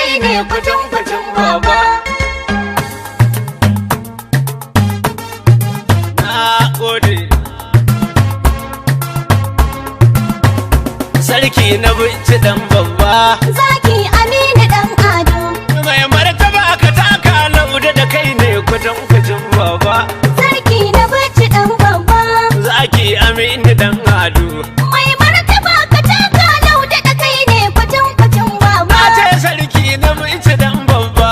kai ne kwatan baba. Na gode. Sarki na bici dan babba. Zaki Aminu dan Ado. Mai martaba ka taka lauda da kai ne kwatan baba. Sarki na bici dan babba. Zaki Aminu dan Ado. Mai martaba ka taka lauda da kai ne kwatan baba. Na ce sarki na bici dan babba.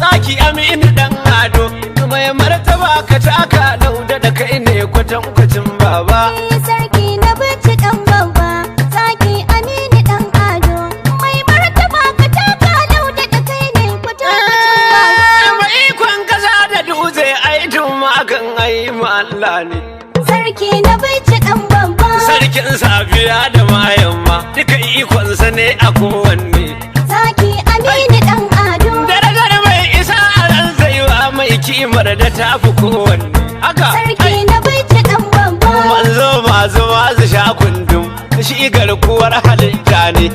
Zaki Aminu dan Ado. Mai martaba ka taka lauda da kai ne kwatan baba. Sarki na bici dan babba. Zaki Aminu dan Ado. Mai martaba ka taka lauda da kai ne kwatan baba. Mai ikon kasa da dutse ai tun makan ai Allah ne. Sarki na bici dan babba. Sarkin safiya da mayamma duka ikonsa ne a kowanne. Zaki Aminu dan Ado. Darajar mai isa a ran zaiwa mai kimar da tafi kowanne. Haka Sarki na bici dan babba. manzo masu masu sha kundum shi garkuwar halitta ne.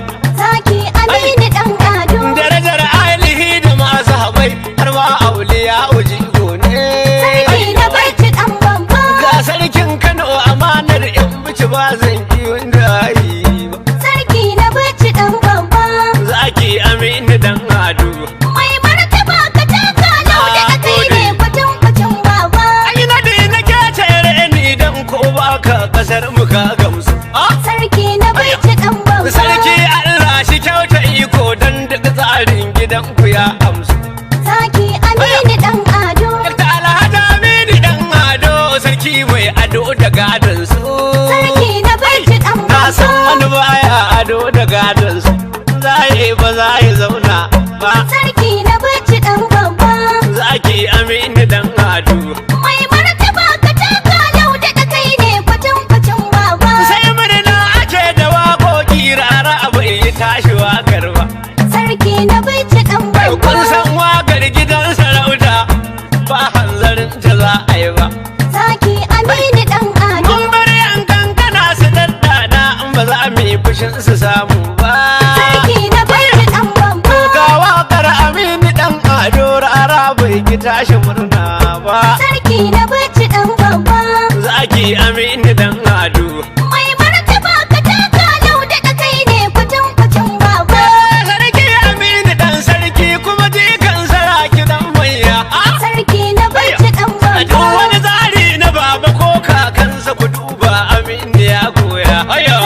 Zaki Aminu dan Ado. Darajar alihi da masu haɓai har ma auliya ujigo ne. Sarki na bici dan babba. Ga sarkin Kano amanar yan bici ba zan yi wanda yi ba. Sarki na bici dan babba. Zaki Aminu dan Ado. Mai martaba ka taka lauda da kai ne kwatan baba. Ai na da nake tere ni dan ko baka kasar mu ka gamsu. Sarki na bici dan babba. Sarki Allah shi kyauta iko dan duk tsarin gidan ku ya amsu. Zaki Aminu dan Ado. Ta Alhaji Aminu dan Ado sarki mai ado da gadon su. Sarki na bici dan Na san babba. wani baya ado da gadon su. Zai ba za ya zauna ba. Sarki na bici dan babba. Zaki Aminu dan Ado. Mai martaba ka taka lauda da kai ne kwatan baba. Sai murna ake da waƙoƙi rara bai tashi wakar ba. Sarki na bici dan Kun babba. san wakar gidan sarauta ba hanzarin ta za a yi ba. Zaki Aminu dan Ado. Mun bari yan kankana su daddana in ba za mu yi fushin su samu ba. Sarki na bici dan babba. Ga wakar Aminu dan Ado rara bai ki tashi murna ba. Sarki na bici dan babba. Zaki Aminu dan Ado. Mai martaba ka taka lauda da kai ne kwatan baba. Sarki Aminu dan sarki kuma jikan saraki dan manya. Sarki na bici dan A duk babba. wani tsari na baba ko kakansa ku duba Aminu ya koya.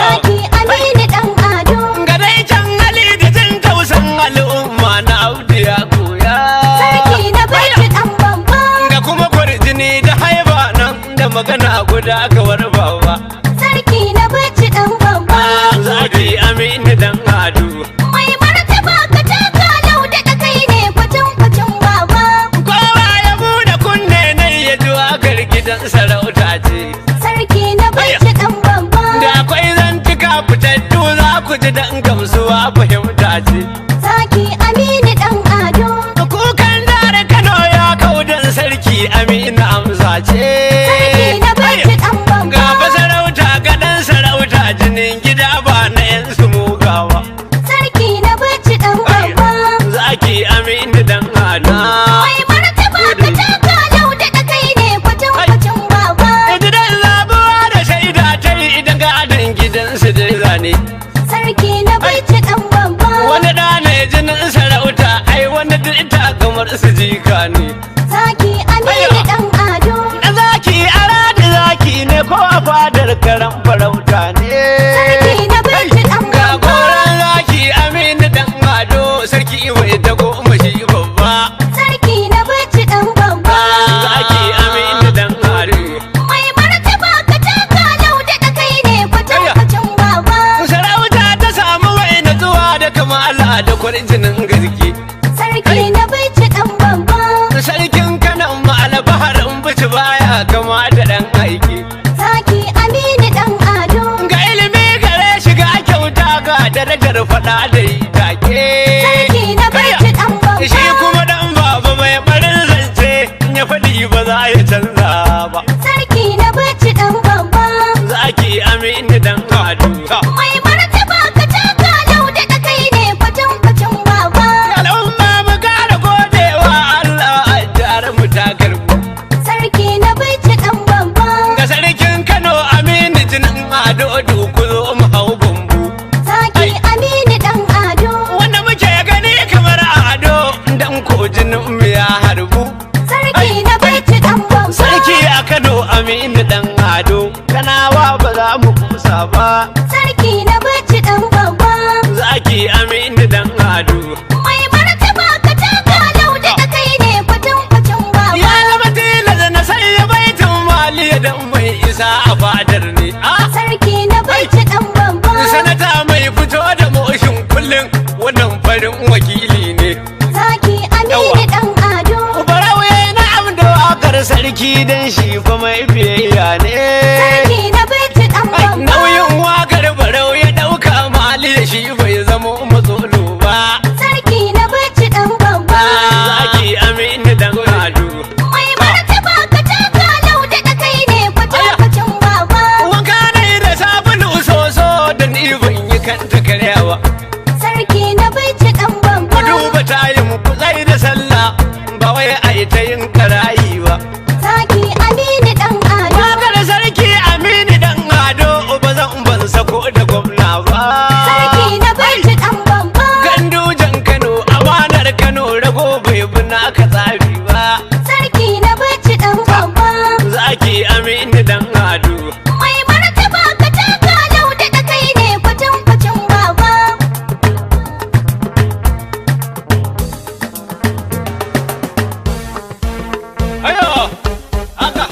Zaki Aminu dan Ado. Ga dai can hali da jin tausan al'umma na Audu ya koya. Sarki na bici dan babba. Ga kuma kwarjini da haiba nan da magana guda kawar bawa. Sarki na bici dan babba. Zaki Aminu dan Ado. Mai martaba ka taka lauda da kai ne kwatan baba. Kowa ya bude kunne ne ya ji wakar gidan sarauta ce. Sarki na bici dan babba. Da akwai zantuka fitattu za ku ji dan gamsuwa fahimta ce. Zaki Aminu dan Ado. Kukan dare Kano ya kaudan sarki Aminu amsa ce. Sarki na bici dan babba. Ga fa sarauta gadan sarauta jinin gida ba na yan su mugawa. Sarki na bici dan babba. Zaki Aminu dan Ado. Mai martaba ka taka lauda da kai ne kwatan baba. Gidan labuwa da shaida ta yi idan gadon gidansu da zane. Sarki na bici dan babba. Wani da ne jinin sarauta ai wani dinta kamar su jika ne. Zaki Aminu dan Ado. Da zaki ara da zaki ne ko a fadar karan farauta ne. Sarki na bici dan Ga babba. koran zaki Aminu dan Ado sarki mai dago mashi babba. Sarki fasa ba. Sarki na bacci dan babba. Zaki Aminu dan Ado. Mai martaba ka taka lauda da kai ne kwatan baba. Ya zama tilas na sanya baitin mali dan mai isa a fadar ne. Sarki na bacci dan babba. Sanata mai fito da moshin kullum wannan farin wakili ne. Zaki Aminu dan Ado. Barauye na amda wakar sarki dan shi fa mai biyayya ne. Sarki na bacci dan babba. Nauyin wakar barau ya dauka mali da shi bai zama matsolo ba. Sarki na bacci dan babba. Zaki Aminu dan Ado. Mai martaba ka taka lauda da kai ne kwatan baba. Wanka ne da sabulu soso da ni ban yi kanta karyawa. Sarki na bacci dan babba. Ku duba tayin ku tsai da sallah ba wai ai ta yin karayi ba. Zaki Aminu dan Ado. Wakar sarki Aminu dan Ado ba zan ban sako da gwamna ba. Sarki na bacci dan babba. Gandujan Kano amanar Kano rago bai bi naka tsari ba. Sarki na bacci dan babba. Zaki Aminu dan Ado. Mai martaba ka taka lauda da kai ne kwatan baba. Ayo haka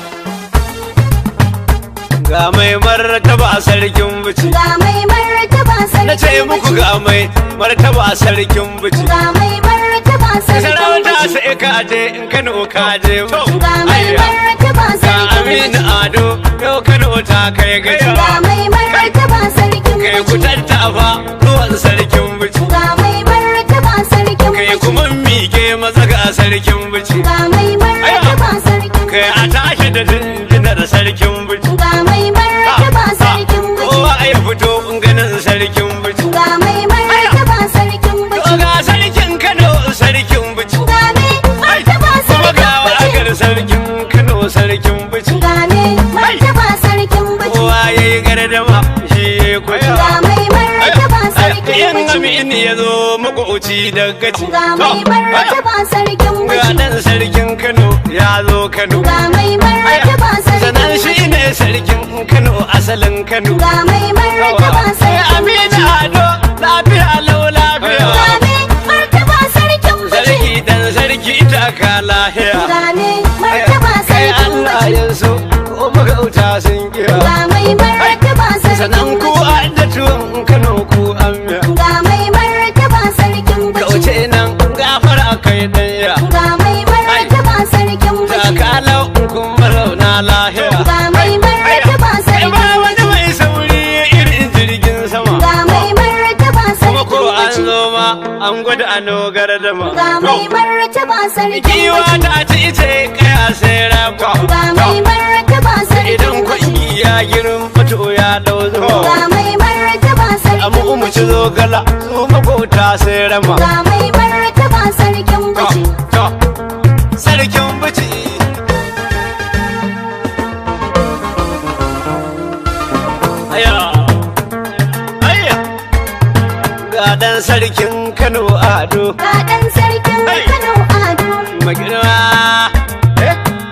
ga mai martaba sarkin bici. Ga mai martaba sarkin Na ce muku ga mai martaba sarkin bici. Ga mai martaba sarkin Sarauta bici. sai ka je in Kano ka je. Ga mai martaba Ga sarkin Aminu bici. Ado yau Kano ta kai gaci. Ga mai martaba sarkin Kai ku bici. tattafa ruwan sarkin bici. Ga mai martaba sarkin Kai bici. kuma mike maza ga sarkin bici. Ga mai martaba sarkin Kai a tashi da dindinar sarkin bici. Ga mai martaba sarkin bici. Kowa ya fito ganin sarkin bici. Ga mai martaba sarkin To bici. ga sarkin Kano sarkin bici. Ga mai martaba Kuma ga sarkin wakar bici. sarkin Kano sarkin bici. Ga mai martaba sarkin bici. Kowa ya yi gardama shi ya yi kwaci. Ga mai martaba sarkin Yan bici. Aminu ya zo makwauci da gaci. Ga mai martaba sarkin Ga bici. dan sarkin Kano ya zo Kano. Ga mai martaba sarkin Sannan bici. shi ne sarkin Kano asalin Kano. Ga mai martaba sarkin Aminu bici. Ado lafiya lau lafiya. Ga mai martaba sarkin bici. Sarki dan sarki taka lahiya. Ga mai martaba Kai sarkin Allah bici. ya so ko magauta sun kira. Ga mai martaba sarkin Sannan ku bici. da tuwon Kano ku amiya. Ga mai martaba sarkin bici. Kauce nan gafara kai ɗanya. Ga mai martaba sarkin bici. Takalau kun marauna lahiya. Ga mai martaba Kai sarkin ba bici. wani mai sauri irin jirgin sama. Ga mai martaba Kuma ko sarkin an bici. zo ma an gwada ano gardama. Ga mai martaba sarkin Giwa bici. ta ci ce kaya sai rafa. Ga mai martaba sarkin Idan bici. kwangi ya girin fito ya dau zuwa. Ga mai martaba Amu sarkin mu ci bici. zo gala su makota sai rama. Ga mai martaba sarkin bici. Sarkin bici. Aya, aya, ga dan sarkin Kano Ado. Ga ɗan sarkin Kano Ado. Magirma,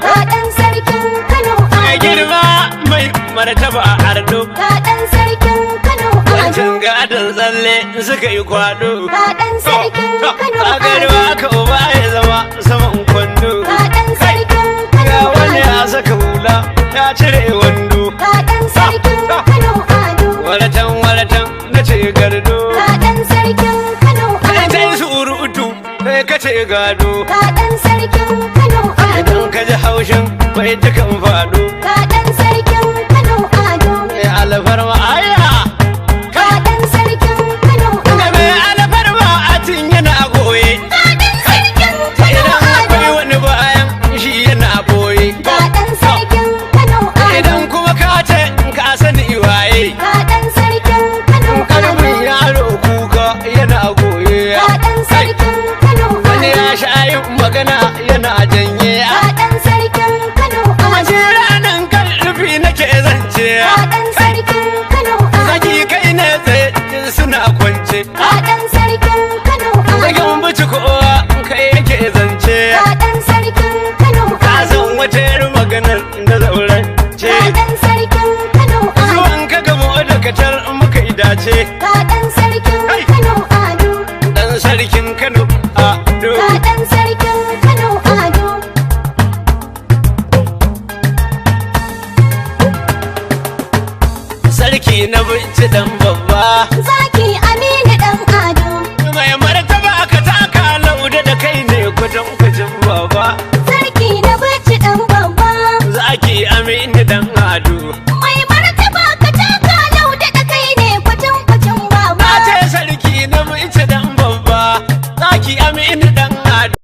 Ga ɗan sarkin Kano mai Ado. girma mai martaba Ardo. Ga ɗan sarkin Kano Ado. Wancin gadon tsalle suka yi kwado. Ga ɗan sarkin Kano A Ado. garba ka uba ya zama saman kwando. Ga ɗan sarkin Kano Ga wani Ado. ya saka hula ya cire wando. Ga ɗan sarkin Kano Ado. Walatan na ce gardo. Ga ɗan sarkin Kano Kai Ado. ta surutu kai ka ce gado. Ga ɗan sarkin Kano Ado. Idan ka ji haushin bai dukan fado. Ga ɗan sarkin Kano Ado. Mai alfarma aya. Ga ɗan sarkin Kano Ga Ado. mai alfarma a tun yana goye. Ga ɗan sarkin Kano Idan akwai Ado. wani bayan shi yana boye. Ga ɗan sarkin Kano Ado. Idan kuma ka ce ka sani waye. Ga ɗan sarkin Kano Ado. Karamin yaro kuka yana goye. Ga ɗan sarkin Kano Wani Ado. ya sha yin magana yana janye. Ga ɗan sarkin Kano Ado. Mace ranar karfi nake zance. Ga ɗan sarkin Kano zance. Ga ɗan sarkin Kano Ado. Dan sarkin Kano Ado. Ga ɗan sarkin Kano Ado. Sarki na bici dan babba. Zaki Aminu ɗan Ado. Mai martaba ka taka lauda da kai ne kudin